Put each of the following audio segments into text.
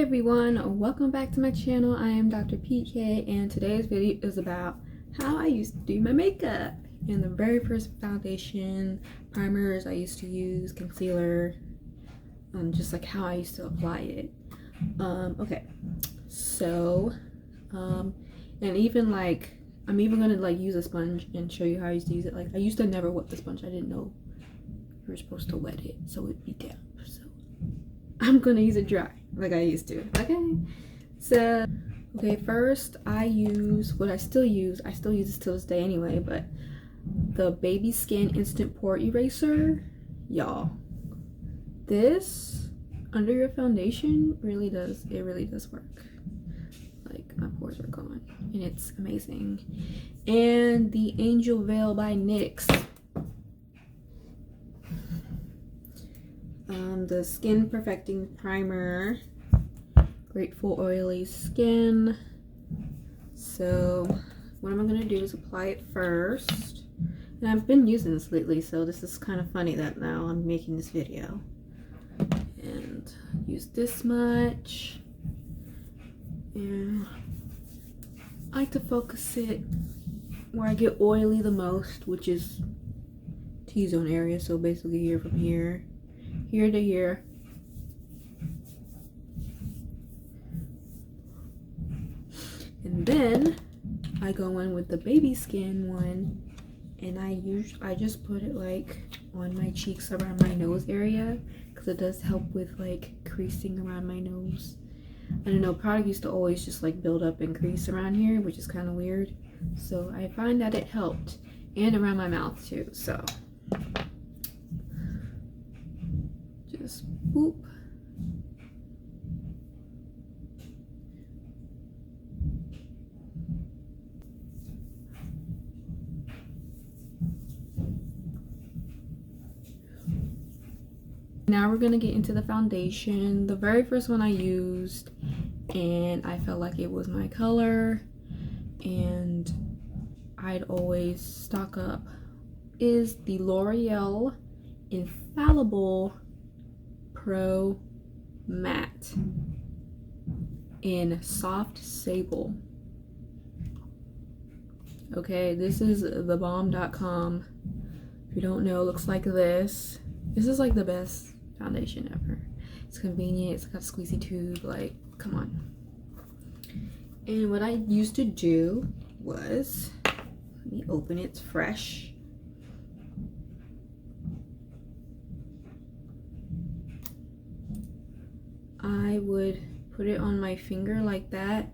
Hey everyone, welcome back to my channel. I am Dr. P.Kae and today's video is about how I used to do my makeup. And the very first foundation, primers I used to use, concealer, just like how I used to apply it. Okay, so, and even like, I'm even gonna like use a sponge and show you how I used to use it. Like I used to never wet the sponge. I didn't know you were supposed to wet it so it'd be damp. So I'm gonna use it dry like I used to. Okay, so first I use what I still use this to this day anyway, but the Baby Skin Instant Pore Eraser. Y'all, this under your foundation really does work. Like my pores are gone and it's amazing. And the Angel Veil by NYX, the Skin Perfecting Primer, great for oily skin. So what I'm gonna do is apply it first, and I've been using this lately, so this is kind of funny that now I'm making this video. And use this much, and I like to focus it where I get oily the most, which is T-zone area. So basically here, from here to here. And then I go in with the Baby Skin one, and I just put it like on my cheeks around my nose area, because it does help with like creasing around my nose. I don't know, product used to always just like build up and crease around here, which is kind of weird. So I find that it helped, and around my mouth too. So just boop. Now we're gonna get into the foundation. The very first one I used, and I felt like it was my color, and I'd always stock up, is the L'Oreal Infallible Pro Matte in Soft Sable. Okay, this is thebomb.com. If you don't know, it looks like this. This is like the best foundation ever. It's convenient, it's got a squeezy tube, like, come on. And what I used to do was, let me open it, it's fresh. I would put it on my finger like that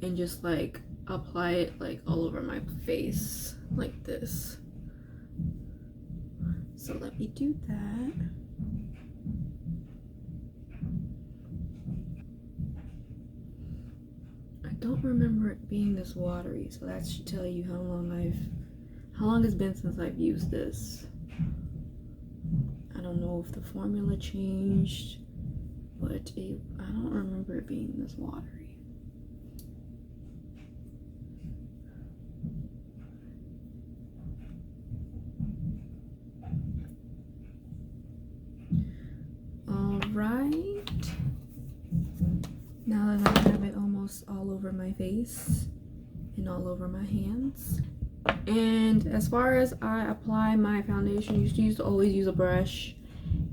and just like apply it like all over my face like this. So let me do that. I don't remember it being this watery, so that should tell you how long it's been since I've used this. I don't know if the formula changed, but I don't remember it being this watery. Alright, now that I have it almost all over my face and all over my hands. And as far as I apply my foundation, I used to always use a brush,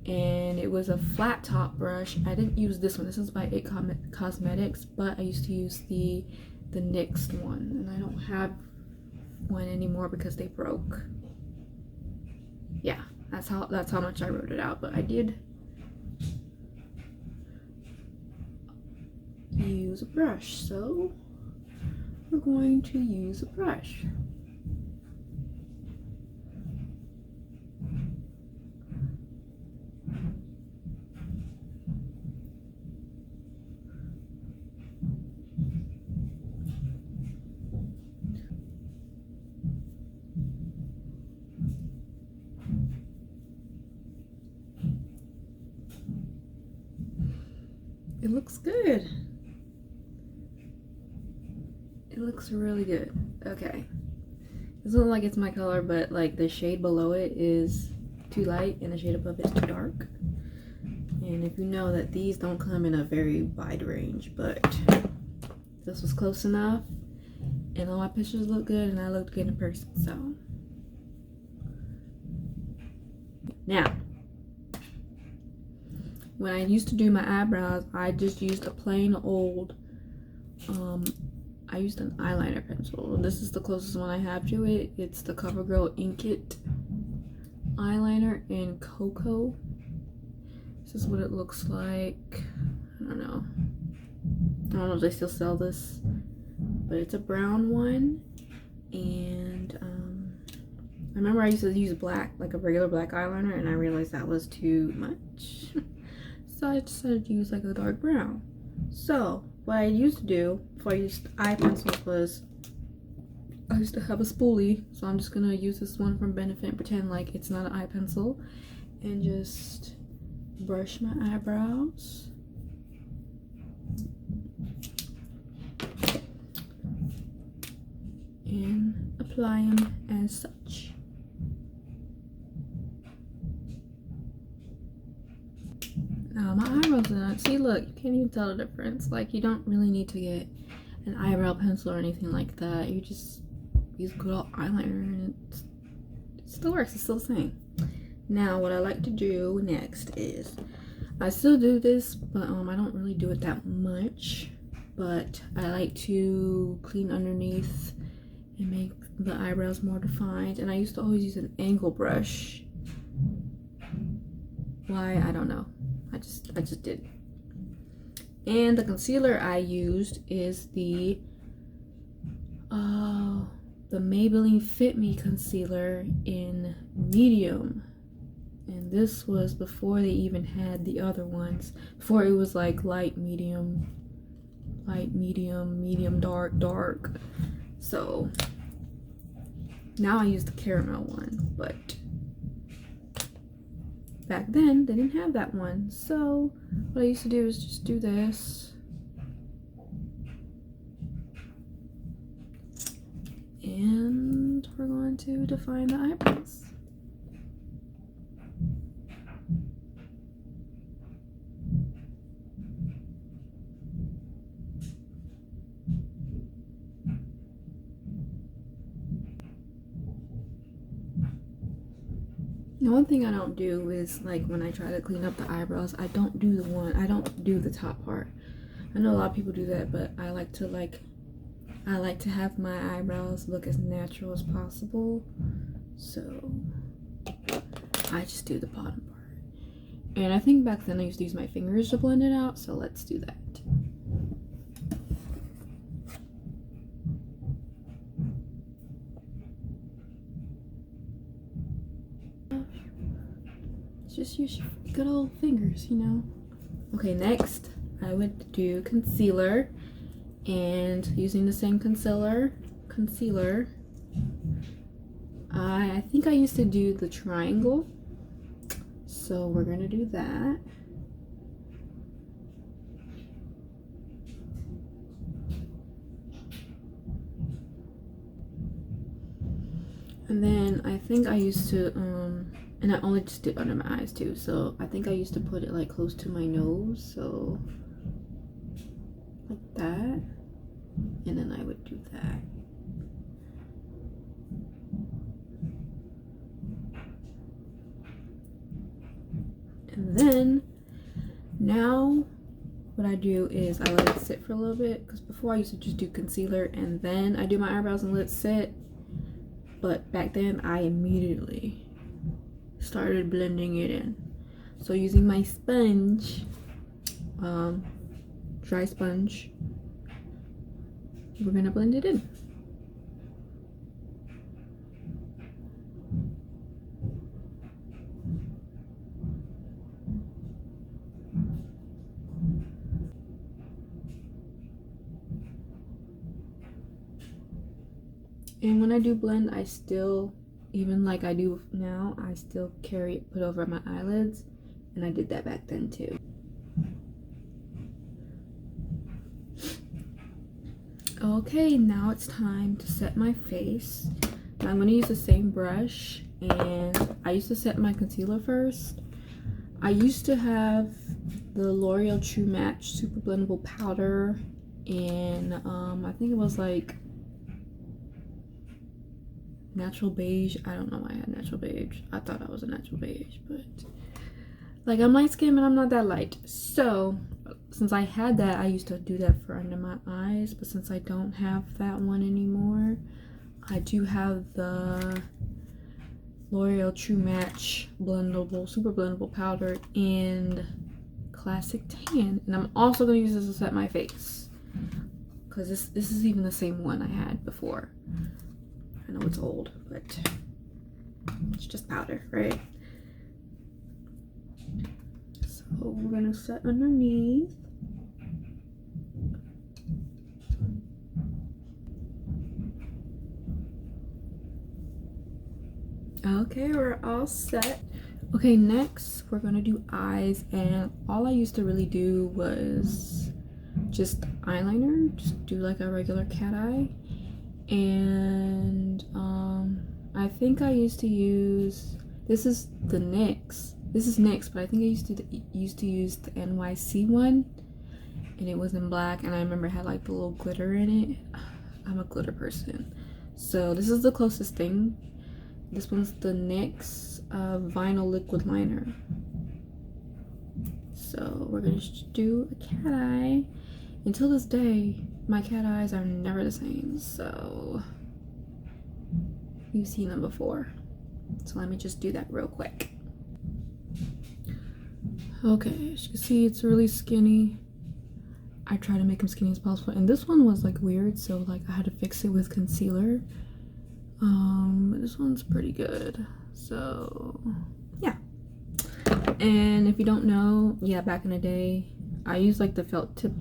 and it was a flat top brush. I didn't use this one. This is by It Cosmetics, but I used to use the NYX one, and I don't have one anymore because they broke. Yeah, that's how much I wrote it out, but I did use a brush, so we're going to use a brush. It looks good. It looks really good. Okay. It doesn't look like it's my color, but like the shade below it is too light and the shade above it is too dark. And if you know that these don't come in a very wide range, but this was close enough. And all my pictures look good and I looked good in person, so. Now, when I used to do my eyebrows, I just used a plain old, I used an eyeliner pencil. This is the closest one I have to it. It's the CoverGirl Ink It eyeliner in Cocoa. This is what it looks like. I don't know if they still sell this, but it's a brown one. And I remember I used to use black, like a regular black eyeliner, and I realized that was too much. So I decided to use like a dark brown. So what I used to do before I used eye pencils was I used to have a spoolie. So I'm just gonna use this one from Benefit and pretend like it's not an eye pencil and just brush my eyebrows. And apply them as such. Now my eyebrows are not, see look, you can't even tell the difference. Like you don't really need to get an eyebrow pencil or anything like that. You just use good old eyeliner and it still works, it's still the same. Now what I like to do next is, I still do this, but I don't really do it that much. But I like to clean underneath and make the eyebrows more defined. And I used to always use an angle brush. Why? I don't know. I just did. And the concealer I used is the Maybelline Fit Me concealer in medium. And this was before they even had the other ones. Before it was like light, medium, dark, dark. So now I use the caramel one, but back then they didn't have that one. So what I used to do is just do this. And we're going to define the eyebrows. Now, one thing I don't do is, like, when I try to clean up the eyebrows, I don't do the top part. I know a lot of people do that, but I like to have my eyebrows look as natural as possible. So I just do the bottom part. And I think back then I used to use my fingers to blend it out, so let's do that. Just use your good old fingers, you know. Okay, next I would do concealer, and using the same concealer, I think I used to do the triangle, so we're gonna do that. And then I think I used to and I only just did under my eyes too, so I think I used to put it like close to my nose, so like that, and then I would do that. And then now what I do is I let it sit for a little bit, because before I used to just do concealer and then I do my eyebrows and let it sit, but back then I immediately started blending it in. So using my sponge, dry sponge, we're gonna blend it in. And when I do blend, I still, even like I do now, I still carry it put over my eyelids, and I did that back then too. Okay, now it's time to set my face. I'm going to use the same brush, and I used to set my concealer first. I used to have the L'Oreal True Match Super Blendable Powder in, I think it was like natural beige. I don't know why I had natural beige. I thought I was a natural beige, but like I'm light skinned, but I'm not that light. So since I had that, I used to do that for under my eyes, but since I don't have that one anymore, I do have the L'Oreal True Match blendable, super blendable powder in classic tan, and I'm also gonna use this to set my face because this is even the same one I had before. I know it's old, but it's just powder, right? So we're gonna set underneath. Okay, we're all set. Okay, next we're gonna do eyes, and all I used to really do was just eyeliner, just do like a regular cat eye. And I think I used to use, this is the NYX. This is NYX, but I think I used to use the NYC one, and it was in black, and I remember it had like the little glitter in it. I'm a glitter person, so this is the closest thing. This one's the NYX vinyl liquid liner. So we're gonna do a cat eye. Until this day, my cat eyes are never the same, so you've seen them before. So let me just do that real quick. Okay, as you can see, it's really skinny. I try to make them skinny as possible, and this one was like weird, so like I had to fix it with concealer. This one's pretty good. So yeah. And if you don't know, yeah, back in the day, I use like the felt tip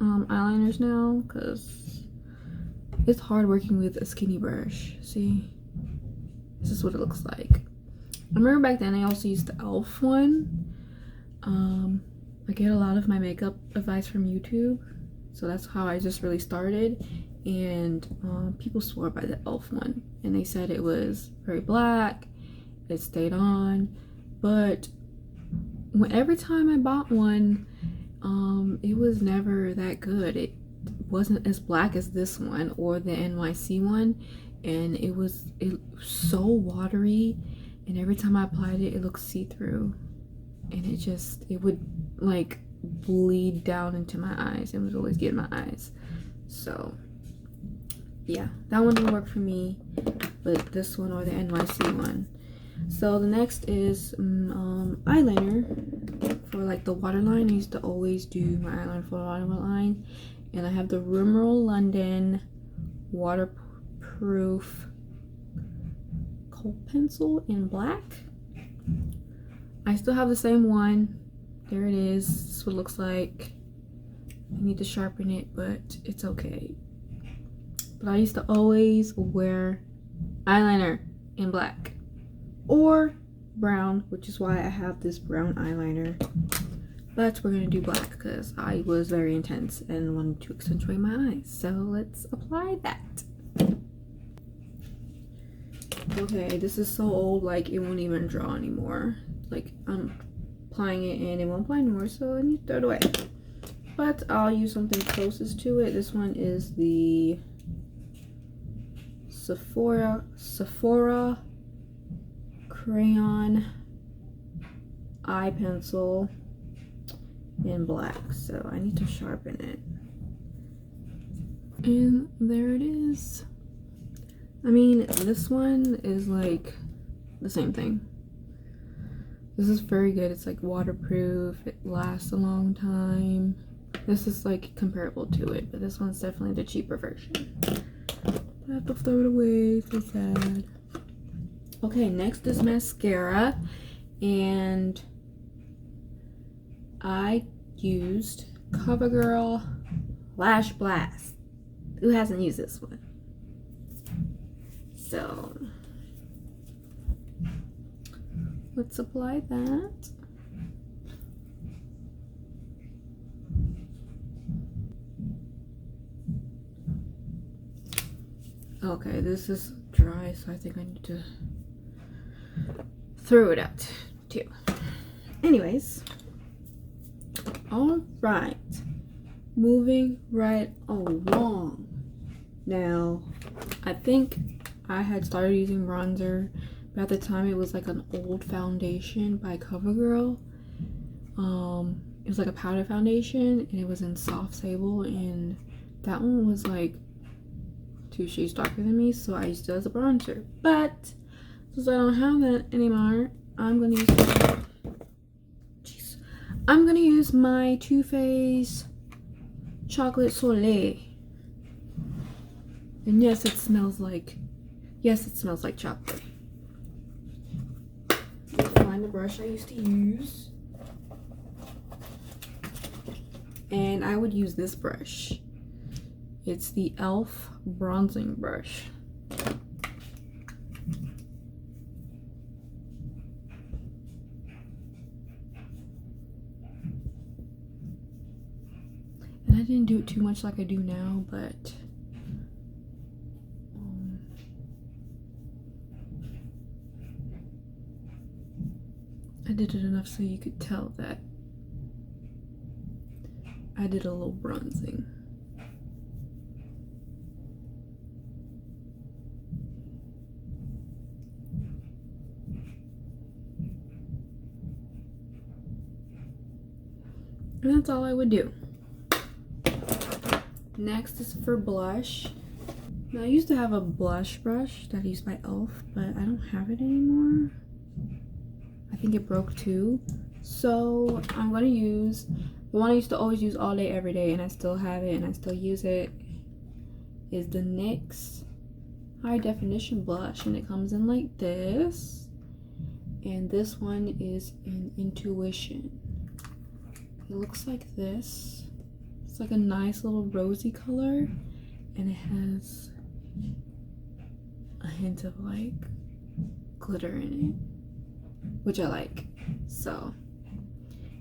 eyeliners now, because it's hard working with a skinny brush. See, this is what it looks like. I remember back then I also used the e.l.f. one. I get a lot of my makeup advice from YouTube, so that's how I just really started. And people swore by the e.l.f. one, and they said it was very black, it stayed on, but every time I bought one, it was never that good. It wasn't as black as this one or the NYC one, and it was so watery, and every time I applied it, it looked see-through, and it would like bleed down into my eyes. It was always getting my eyes. So yeah, that one didn't work for me, but this one or the NYC one. So the next is eyeliner for like the waterline. I used to always do my eyeliner for the waterline, and I have the Rimmel London waterproof kohl pencil in black. I still have the same one. There it is. This is what it looks like. I need to sharpen it, but it's okay. But I used to always wear eyeliner in black or brown, which is why I have this brown eyeliner. But we're gonna do black because I was very intense and wanted to accentuate my eyes. So let's apply that. Okay, this is so old, like it won't even draw anymore. Like I'm applying it and it won't apply anymore, so I need to throw it away. But I'll use something closest to it. This one is the Sephora crayon eye pencil in black, so I need to sharpen it. And there it is. I mean, this one is like the same thing. This is very good. It's like waterproof, it lasts a long time. This is like comparable to it, but this one's definitely the cheaper version. I have to throw it away, so sad. Okay, next is mascara, and I used CoverGirl Lash Blast. Who hasn't used this one? So let's apply that. Okay, this is dry, so I think I need to threw it out too. Anyways, all right, moving right along. Now, I think I had started using bronzer, but at the time it was like an old foundation by CoverGirl. It was like a powder foundation, and it was in Soft Sable, and that one was like 2 shades darker than me, so I used it as a bronzer. But since I don't have that anymore, I'm gonna use my Too Faced Chocolate Soleil. And yes, it smells like chocolate. Find the brush I used to use. And I would use this brush. It's the e.l.f. bronzing brush. And I didn't do it too much like I do now, but I did it enough so you could tell that I did a little bronzing. And that's all I would do. Next is for blush. Now I used to have a blush brush that I used by e.l.f., but I don't have it anymore. I think it broke too. So I'm gonna use the one I used to always use all day, every day, and I still have it and I still use it, is the NYX High Definition Blush, and it comes in like this. And this one is in Intuition. It looks like this. It's like a nice little rosy color, and it has a hint of like glitter in it, which I like. So,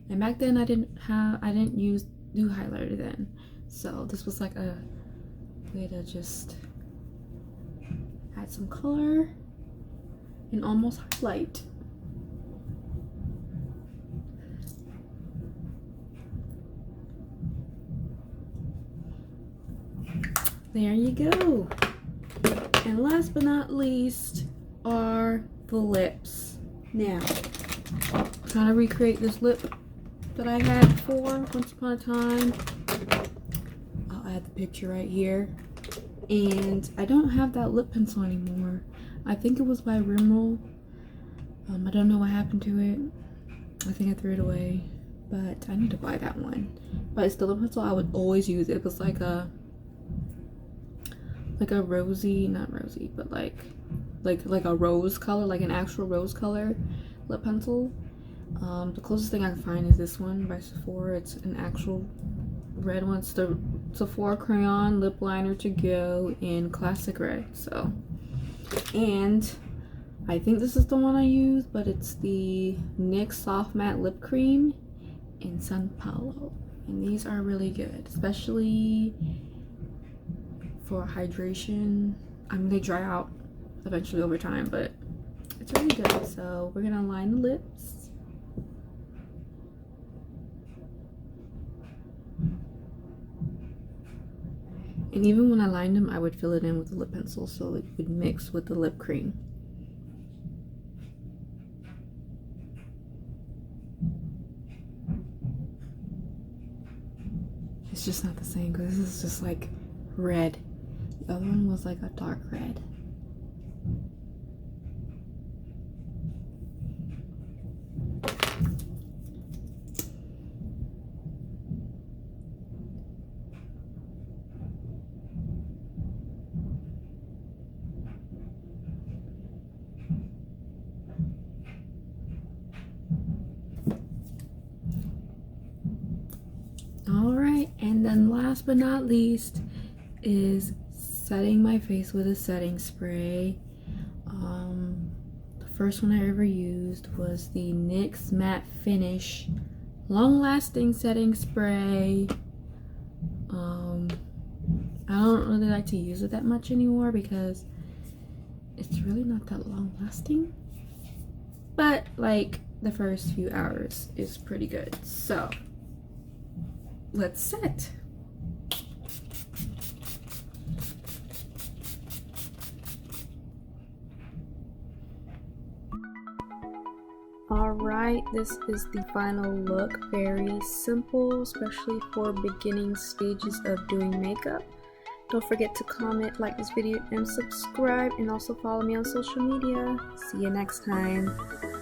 and back then I didn't do highlighter then, so this was like a way to just add some color and almost highlight. There you go. And last but not least are the lips. Now, I'm trying to recreate this lip that I had before once upon a time. I'll add the picture right here. And I don't have that lip pencil anymore. I think it was by Rimmel. I don't know what happened to it. I think I threw it away, but I need to buy that one. But it's the lip pencil I would always use. It was like a rosy, not rosy, but like a rose color, like an actual rose color lip pencil. The closest thing I can find is this one by Sephora. It's an actual red one. It's the Sephora Crayon Lip Liner to Go in Classic Red. So, and I think this is the one I use, but it's the NYX Soft Matte Lip Cream in San Paulo. And these are really good, especially for hydration. I mean, they dry out eventually over time, but it's really good. So we're gonna line the lips. And even when I lined them, I would fill it in with the lip pencil so it would mix with the lip cream. It's just not the same because this is just like red. The other one was like a dark red. Alright, and then last but not least is setting my face with a setting spray. The first one I ever used was the NYX Matte Finish Long Lasting Setting Spray. I don't really like to use it that much anymore because it's really not that long lasting. but like the first few hours is pretty good. So let's set. Alright, this is the final look. Very simple, especially for beginning stages of doing makeup. Don't forget to comment, like this video, and subscribe, and also follow me on social media. See you next time.